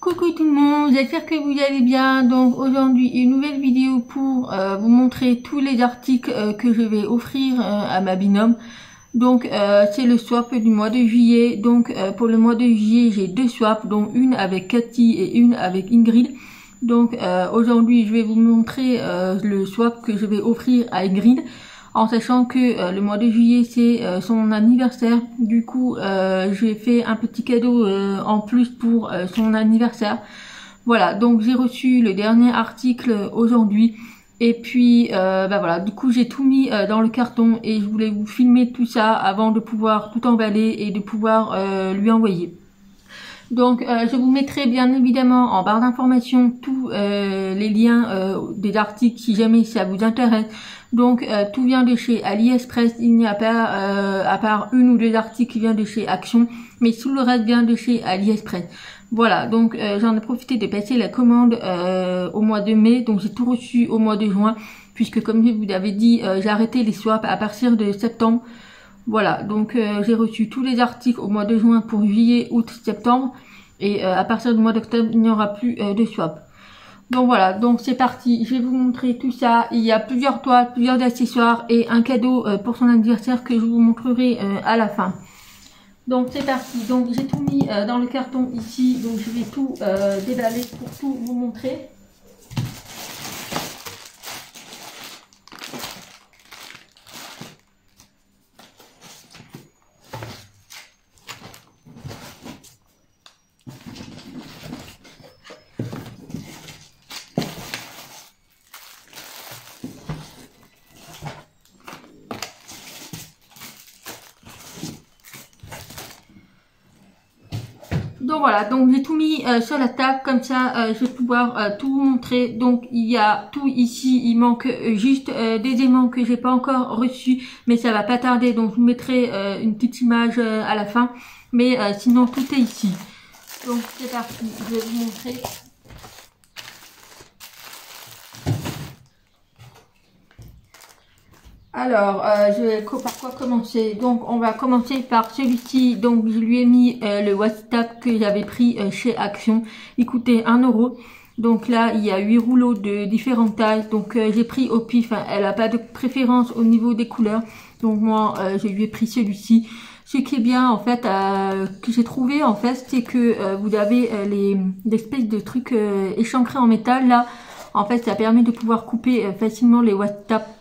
Coucou tout le monde, j'espère que vous allez bien. Donc aujourd'hui une nouvelle vidéo pour vous montrer tous les articles que je vais offrir à ma binôme. Donc c'est le swap du mois de juillet. Donc pour le mois de juillet j'ai deux swaps, dont une avec Cathy et une avec Ingrid. Donc aujourd'hui je vais vous montrer le swap que je vais offrir à Ingrid, en sachant que le mois de juillet c'est son anniversaire. Du coup j'ai fait un petit cadeau en plus pour son anniversaire. Voilà, donc j'ai reçu le dernier article aujourd'hui. Et puis voilà, du coup j'ai tout mis dans le carton et je voulais vous filmer tout ça avant de pouvoir tout emballer et de pouvoir lui envoyer. Donc je vous mettrai bien évidemment en barre d'information tous les liens des articles si jamais ça vous intéresse. Donc tout vient de chez AliExpress, il n'y a pas à part une ou deux articles qui viennent de chez Action, mais tout le reste vient de chez AliExpress. Voilà, donc j'en ai profité de passer la commande au mois de mai, donc j'ai tout reçu au mois de juin, puisque comme je vous avais dit, j'ai arrêté les swaps à partir de septembre. Voilà, donc j'ai reçu tous les articles au mois de juin pour juillet, août, septembre, et à partir du mois d'octobre, il n'y aura plus de swap. Donc voilà, donc c'est parti, je vais vous montrer tout ça. Il y a plusieurs toiles, plusieurs accessoires et un cadeau pour son anniversaire que je vous montrerai à la fin. Donc c'est parti, donc j'ai tout mis dans le carton ici, donc je vais tout déballer pour tout vous montrer. Donc voilà, donc j'ai tout mis sur la table, comme ça je vais pouvoir tout vous montrer. Donc il y a tout ici, il manque juste des aimants que j'ai pas encore reçus, mais ça va pas tarder, donc je vous mettrai une petite image à la fin, mais sinon tout est ici. Donc c'est parti, je vais vous montrer. Alors, je vais par quoi commencer? Donc, on va commencer par celui-ci. Donc, je lui ai mis le WhatsApp que j'avais pris chez Action. Il coûtait 1 €. Donc là, il y a 8 rouleaux de différentes tailles. Donc, j'ai pris au pif. Hein, elle n'a pas de préférence au niveau des couleurs. Donc, moi, je lui ai pris celui-ci. Ce qui est bien, en fait, que j'ai trouvé, en fait, c'est que vous avez les espèces de trucs échancrés en métal. Là, en fait, ça permet de pouvoir couper facilement les WhatsApp.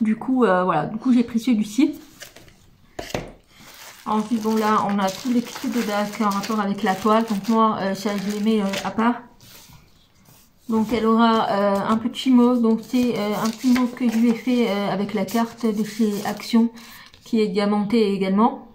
Du coup, voilà, du coup j'ai pris celui-ci. Ensuite, bon là, on a tous les petits de base en rapport avec la toile. Donc moi, ça je les mets à part. Donc elle aura un petit mot. Donc c'est un petit mot que je lui ai fait avec la carte de chez Action, qui est diamantée également.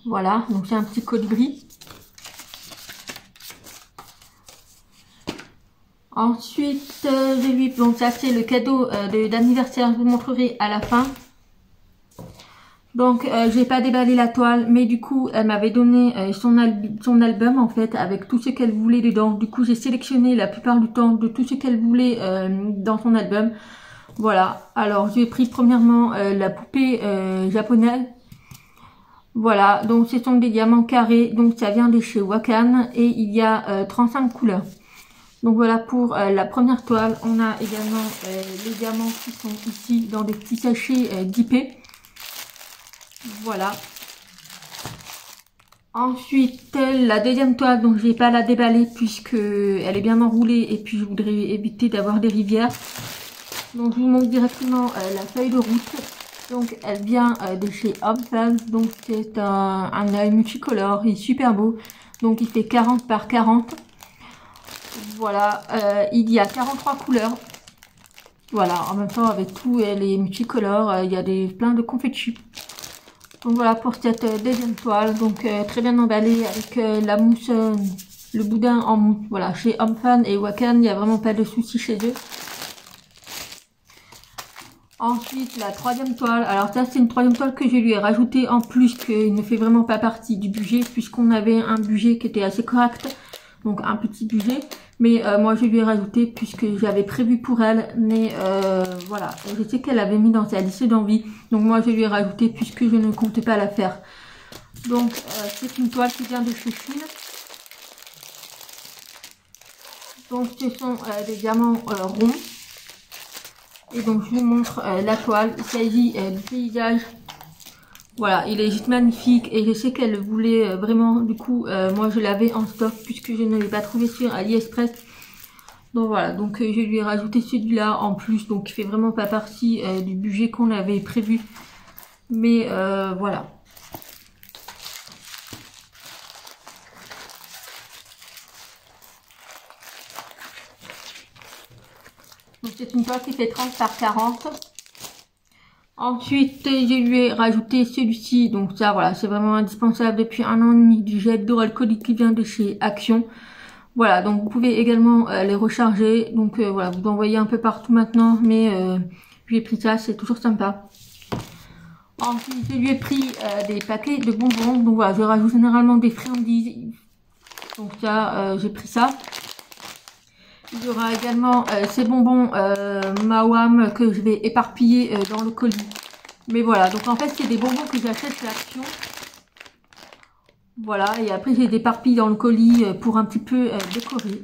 Voilà, donc c'est un petit colibri. Ensuite, je lui, donc ça c'est le cadeau d'anniversaire, je vous montrerai à la fin. Donc, j'ai pas déballé la toile, mais du coup, elle m'avait donné son album en fait, avec tout ce qu'elle voulait dedans. Du coup, j'ai sélectionné la plupart du temps de tout ce qu'elle voulait dans son album. Voilà, alors j'ai pris premièrement la poupée japonaise. Voilà, donc ce sont des diamants carrés, donc ça vient de chez Wakan et il y a 35 couleurs. Donc voilà pour la première toile. On a également les diamants qui sont ici dans des petits sachets dipés. Voilà. Ensuite la deuxième toile, donc je vais pas la déballer puisque elle est bien enroulée et puis je voudrais éviter d'avoir des rivières. Donc je vous montre directement la feuille de route. Donc elle vient de chez Home. Donc c'est un œil multicolore, il est super beau. Donc il fait 40 par 40. Voilà, il y a 43 couleurs. Voilà, en même temps avec tous les multicolores, il y a plein de confettis. Donc voilà pour cette deuxième toile. Donc très bien emballée avec la mousse, le boudin en mousse. Voilà, chez Homefan et Wakan, il n'y a vraiment pas de soucis chez eux. Ensuite, la troisième toile. Alors ça, c'est une troisième toile que je lui ai rajoutée en plus, qu'il ne fait vraiment pas partie du budget, puisqu'on avait un budget qui était assez correct. Donc un petit budget, mais moi je lui ai rajouté puisque j'avais prévu pour elle, mais voilà, je sais qu'elle avait mis dans sa liste d'envie, donc moi je lui ai rajouté puisque je ne comptais pas la faire. Donc c'est une toile qui vient de chez Chine. Donc ce sont des diamants ronds. Et donc je vous montre la toile. Il s'agit du paysage. Voilà, il est juste magnifique et je sais qu'elle le voulait vraiment. Du coup, moi je l'avais en stock puisque je ne l'ai pas trouvé sur AliExpress. Donc voilà, donc je lui ai rajouté celui-là en plus. Donc il fait vraiment pas partie du budget qu'on avait prévu. Mais voilà. Donc c'est une toile qui fait 30 par 40. Ensuite, je lui ai rajouté celui-ci. Donc ça, voilà, c'est vraiment indispensable depuis 1 an et demi, du gel hydroalcoolique qui vient de chez Action. Voilà, donc vous pouvez également les recharger. Donc voilà, vous en voyez un peu partout maintenant, mais je lui ai pris ça, c'est toujours sympa. Ensuite, je lui ai pris des paquets de bonbons. Donc voilà, je rajoute généralement des friandises. Donc ça, j'ai pris ça. Il y aura également ces bonbons Mawam que je vais éparpiller dans le colis. Mais voilà, donc en fait c'est des bonbons que j'achète chez Action. Voilà, et après j'ai des éparpillé dans le colis pour un petit peu décorer.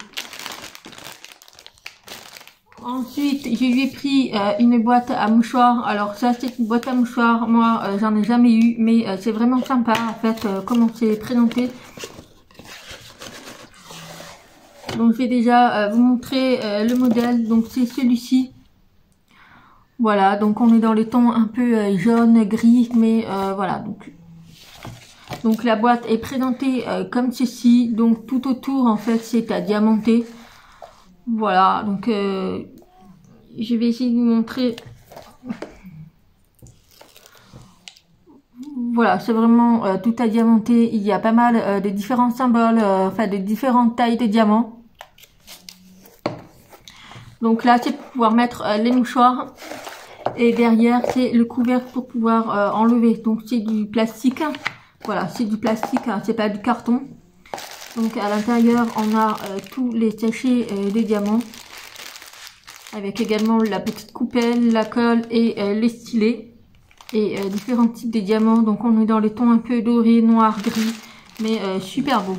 Ensuite, je lui ai pris une boîte à mouchoirs. Alors ça c'est une boîte à mouchoirs, moi j'en ai jamais eu, mais c'est vraiment sympa en fait comment c'est présenté. Donc je vais déjà vous montrer le modèle. Donc c'est celui-ci. Voilà, donc on est dans les tons un peu jaune, gris, mais voilà. Donc la boîte est présentée comme ceci. Donc tout autour en fait c'est à diamanter. Voilà, donc je vais essayer de vous montrer. Voilà, c'est vraiment tout à diamanter. Il y a pas mal de différents symboles, enfin de différentes tailles de diamants. Donc là, c'est pour pouvoir mettre les mouchoirs. Et derrière, c'est le couvercle pour pouvoir enlever. Donc c'est du plastique. Voilà, c'est du plastique, hein, c'est pas du carton. Donc à l'intérieur, on a tous les sachets des diamants. Avec également la petite coupelle, la colle et les stylets. Et différents types de diamants. Donc on est dans les tons un peu dorés, noirs, gris. Mais super beau.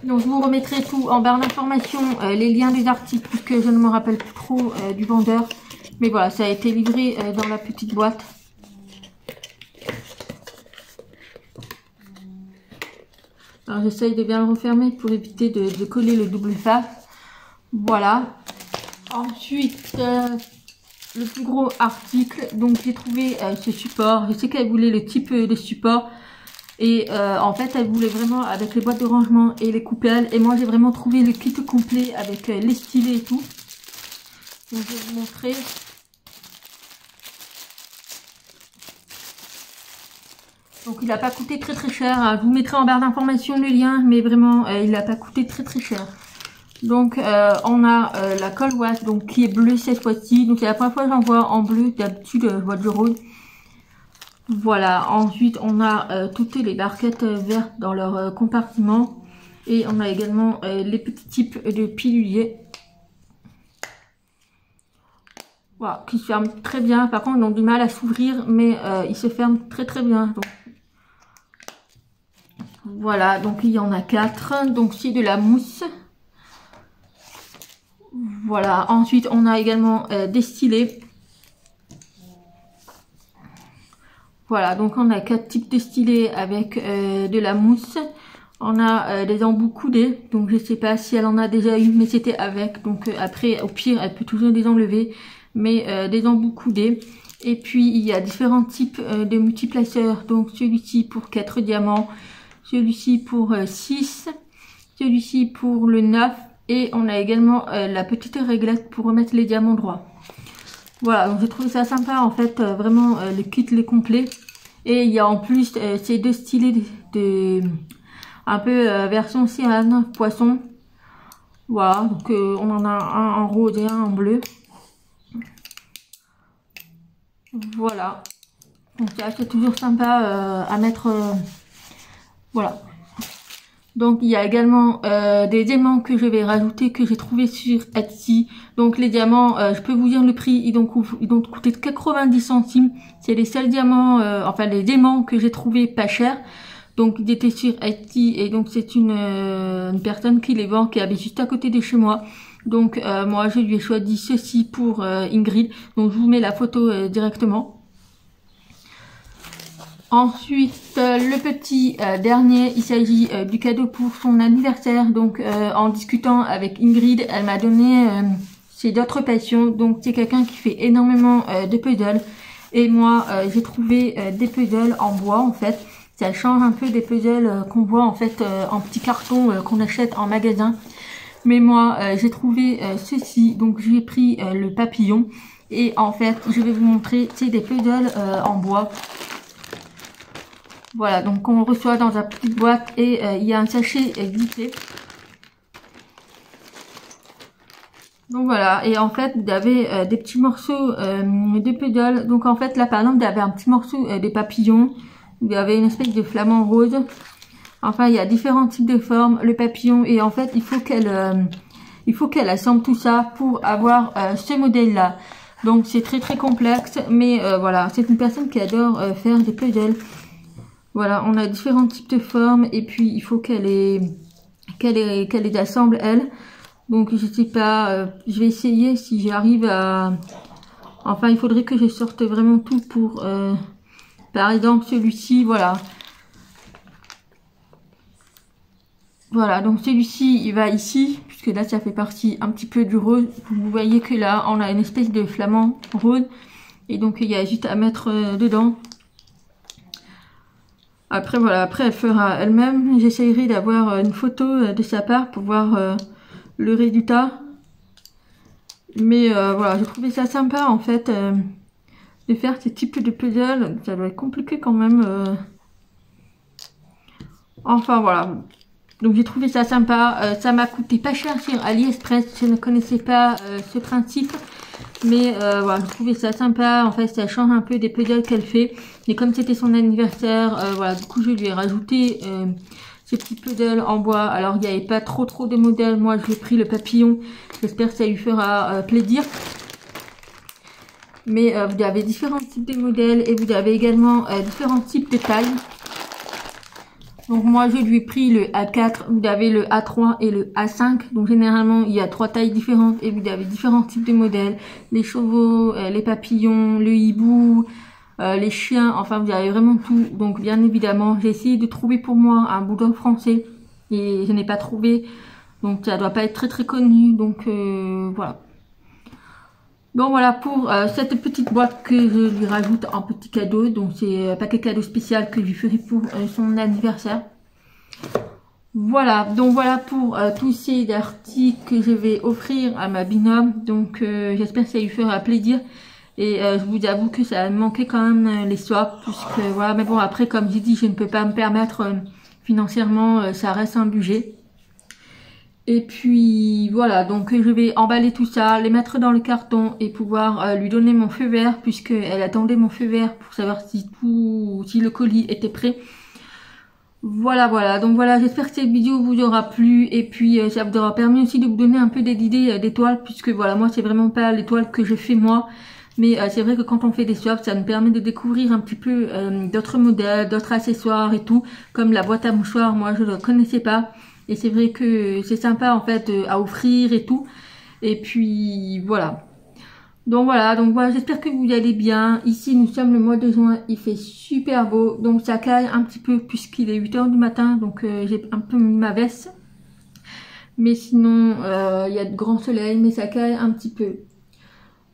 Donc je vous remettrai tout en barre d'informations, les liens des articles, puisque je ne me rappelle plus trop du vendeur. Mais voilà, ça a été livré dans la petite boîte. Alors j'essaye de bien le refermer pour éviter de coller le double face. Voilà. Ensuite, le plus gros article. Donc j'ai trouvé ce support. Je sais qu'elle voulait le type de support. Et en fait, elle voulait vraiment avec les boîtes de rangement et les coupelles. Et moi, j'ai vraiment trouvé le kit complet avec les stylets et tout. Donc, je vais vous montrer. Donc, il n'a pas coûté très cher. Hein. Je vous mettrai en barre d'informations le lien. Mais vraiment, il n'a pas coûté très cher. Donc, on a la colle wash donc qui est bleue cette fois-ci. Donc, c'est la première fois que j'en vois en bleu. D'habitude, je vois du rose. Voilà, ensuite on a toutes les barquettes vertes dans leur compartiment. Et on a également les petits types de piluliers. Voilà, qui se ferment très bien. Par contre, ils ont du mal à s'ouvrir, mais ils se ferment très bien. Donc, voilà, donc il y en a 4. Donc c'est de la mousse. Voilà, ensuite on a également des stylets. Voilà, donc on a 4 types de stylets avec de la mousse. On a des embouts coudés, donc je sais pas si elle en a déjà eu, mais c'était avec. Donc après, au pire, elle peut toujours les enlever, mais des embouts coudés. Et puis il y a différents types de multiplaceurs. Donc celui-ci pour 4 diamants, celui-ci pour 6, celui-ci pour le 9. Et on a également la petite réglette pour remettre les diamants droits. Voilà, donc j'ai trouvé ça sympa en fait, vraiment le kit les complet. Et il y a en plus ces deux stylets de un peu version cyan, poisson. Voilà, donc on en a un en rose et un en bleu. Voilà, donc c'est toujours sympa à mettre. Voilà. Donc il y a également des diamants que je vais rajouter que j'ai trouvé sur Etsy. Donc les diamants, je peux vous dire le prix, ils ont coûté 90 centimes. C'est les seuls diamants, enfin les diamants que j'ai trouvé pas chers. Donc ils étaient sur Etsy et donc c'est une personne qui les vend, qui habite juste à côté de chez moi. Donc moi je lui ai choisi ceci pour Ingrid. Donc je vous mets la photo directement. Ensuite, le petit dernier, il s'agit du cadeau pour son anniversaire. Donc, en discutant avec Ingrid, elle m'a donné ses d'autres passions. Donc, c'est quelqu'un qui fait énormément de puzzles. Et moi, j'ai trouvé des puzzles en bois, en fait. Ça change un peu des puzzles qu'on voit, en fait, en petits cartons qu'on achète en magasin. Mais moi, j'ai trouvé ceci. Donc, j'ai pris le papillon. Et en fait, je vais vous montrer, c'est des puzzles en bois. Voilà, donc on reçoit dans la petite boîte et il y a un sachet glissé. Donc voilà, et en fait vous avez des petits morceaux de puzzle. Donc en fait là par exemple vous avez un petit morceau des papillons, vous avez une espèce de flamant rose. Enfin il y a différents types de formes, le papillon, et en fait il faut qu'elle assemble tout ça pour avoir ce modèle là. Donc c'est très très complexe, mais voilà, c'est une personne qui adore faire des puzzles. Voilà, on a différents types de formes et puis il faut qu'elle les assemble elle. Donc je sais pas, je vais essayer si j'arrive à... Enfin, il faudrait que je sorte vraiment tout pour... par exemple, celui-ci, voilà. Voilà, donc celui-ci, il va ici, puisque là, ça fait partie un petit peu du rose. Vous voyez que là, on a une espèce de flamant rose. Et donc, il y a juste à mettre dedans. Après voilà, après elle fera elle-même. J'essayerai d'avoir une photo de sa part pour voir le résultat. Mais voilà, j'ai trouvé ça sympa en fait de faire ce type de puzzle. Ça doit être compliqué quand même. Enfin voilà. Donc j'ai trouvé ça sympa. Ça m'a coûté pas cher sur AliExpress. Je ne connaissais pas ce principe. Mais voilà, je trouvais ça sympa. En fait, ça change un peu des puzzles qu'elle fait. Et comme c'était son anniversaire, voilà, du coup, je lui ai rajouté ce petit puzzle en bois. Alors, il n'y avait pas trop de modèles. Moi, je lui ai pris le papillon. J'espère que ça lui fera plaisir. Mais vous avez différents types de modèles et vous avez également différents types de tailles. Donc moi je lui ai pris le A4, vous avez le A3 et le A5. Donc généralement il y a 3 tailles différentes et vous avez différents types de modèles. Les chevaux, les papillons, le hibou, les chiens, enfin vous avez vraiment tout. Donc bien évidemment j'ai essayé de trouver pour moi un bulldog français et je n'ai pas trouvé. Donc ça doit pas être très connu, donc voilà. Donc voilà pour cette petite boîte que je lui rajoute en petit cadeau. Donc c'est un paquet cadeau spécial que je lui ferai pour son anniversaire. Voilà, donc voilà pour tous ces articles que je vais offrir à ma binôme. Donc j'espère que ça lui fera plaisir. Et je vous avoue que ça me manquait quand même les swaps. Puisque voilà, mais bon après comme j'ai dit, je ne peux pas me permettre financièrement, ça reste un budget. Et puis voilà, donc je vais emballer tout ça, les mettre dans le carton et pouvoir lui donner mon feu vert, puisque elle attendait mon feu vert pour savoir si le colis était prêt. Voilà, donc voilà, j'espère que cette vidéo vous aura plu et puis ça vous aura permis aussi de vous donner un peu d'idées d'étoiles, puisque voilà, moi c'est vraiment pas l'étoile que je fais moi, mais c'est vrai que quand on fait des swaps, ça nous permet de découvrir un petit peu d'autres modèles, d'autres accessoires et tout, comme la boîte à mouchoirs, moi je ne connaissais pas. Et c'est vrai que c'est sympa en fait à offrir et tout. Et puis voilà. Donc voilà, j'espère que vous allez bien. Ici nous sommes le mois de juin, il fait super beau. Donc ça caille un petit peu puisqu'il est 8 h du matin. Donc j'ai un peu mis ma veste. Mais sinon il y a de grand soleil, mais ça caille un petit peu.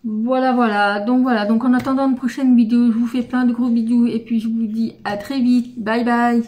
Voilà. Donc en attendant une prochaine vidéo, je vous fais plein de gros bisous. Et puis je vous dis à très vite. Bye bye.